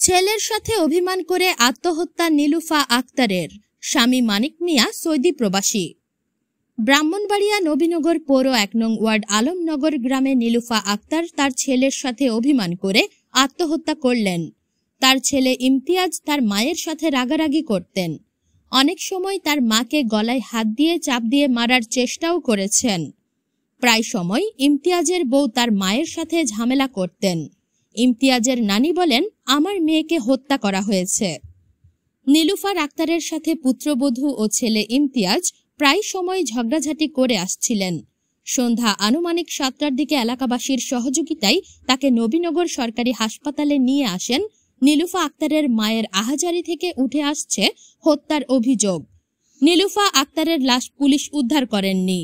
ছেলের সাথে অভিমান করে আত্মহত্যা নীলুফা আক্তারের। স্বামী মানিক মিয়া সৌদি প্রবাসী। ব্রাহ্মণবাড়িয়া নবীনগর পৌর ১ নং ওয়ার্ড আলমনগর গ্রামে নীলুফা আক্তার তার ছেলের সাথে অভিমান করে আত্মহত্যা করলেন। তার ছেলে ইমতিয়াজ তার মায়ের সাথে রাগারাগি করতেন। অনেক সময় তার মাকে গলায় হাত দিয়ে চাপ দিয়ে মারার চেষ্টাও করেছেন। প্রায় সময় ইমতিয়াজের বউ তার মায়ের সাথে ঝামেলা করতেন। ইমতিয়াজের নানি বলেন, আমার মেয়েকে হত্যা করা হয়েছে। নীলুফার আক্তারের সাথে পুত্রবধূ ও ছেলে ইমতিয়াজ প্রায় সময় ঝগড়াঝাটি করে আসছিলেন। সন্ধ্যা আনুমানিক ৭টার দিকে এলাকাবাসীর সহযোগিতায় তাকে নবীনগর সরকারি হাসপাতালে নিয়ে আসেন। নীলুফা আক্তারের মায়ের আহাজারি থেকে উঠে আসছে হত্যার অভিযোগ। নীলুফা আক্তারের লাশ পুলিশ উদ্ধার করেননি।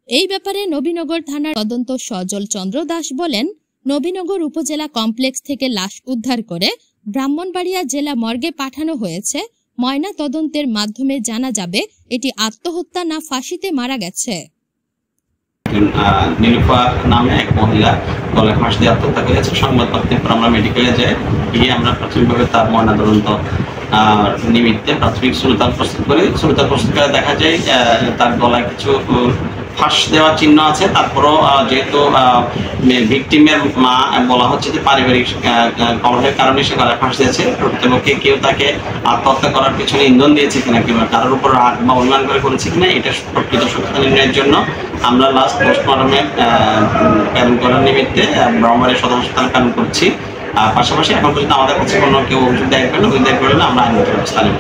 এই ব্যাপারে নবীনগর থানার তদন্ত সজল চন্দ্র দাস বলেন, নবীনগর উপজেলা কমপ্লেক্স থেকে লাশ উদ্ধার করে ব্রাহ্মণবাড়িয়া জেলা মর্গে পাঠানো হয়েছে। ময়না তদন্তের মাধ্যমে জানা যাবে এটি আত্মহত্যা না ফাঁসিতে মারা গেছে। নীলুফা নামে এক মহিলা গলায় ফাঁস দিয়ে আত্মহত্যা করেছে। সংবাদপত্রে আমরা মেডিকেলে যাই, গিয়ে আমরা প্রাথমিকভাবে তার ময়না তদন্ত নিমিত্তে প্রাথমিক সুলতান প্রস্তুত করি। সুলতান প্রস্তুত করে দেখা যায় তার গলায় কিছু ফাঁস দেওয়ার চিহ্ন আছে। তারপরও যেহেতু ভিকটিমের মা বলা হচ্ছে যে পারিবারিক কলহের কারণে সে গলায় ফাঁস দিয়েছে, প্রকৃতপক্ষে কেউ তাকে আত্মহত্যা করার পিছনে ইন্ধন দিয়েছে কিনা কিংবা কারোর উপর রাগ বা অভিমান করে করেছে কিনা, এটা প্রকৃত সত্যতা নির্ণয়ের জন্য আমরা লাস্ট পোস্টমর্টমে প্রেরণ করার নিমিত্তে ব্রাহ্মণবাড়িয়া সদর হাসপাতালে প্রেরণ করছি। পাশাপাশি এখন পর্যন্ত আমাদের কাছে কোনো কেউ অভিযোগ দায়ের করেন, অভিযোগ দায়ের করলে আমরা আইনগত ব্যবস্থা নেব।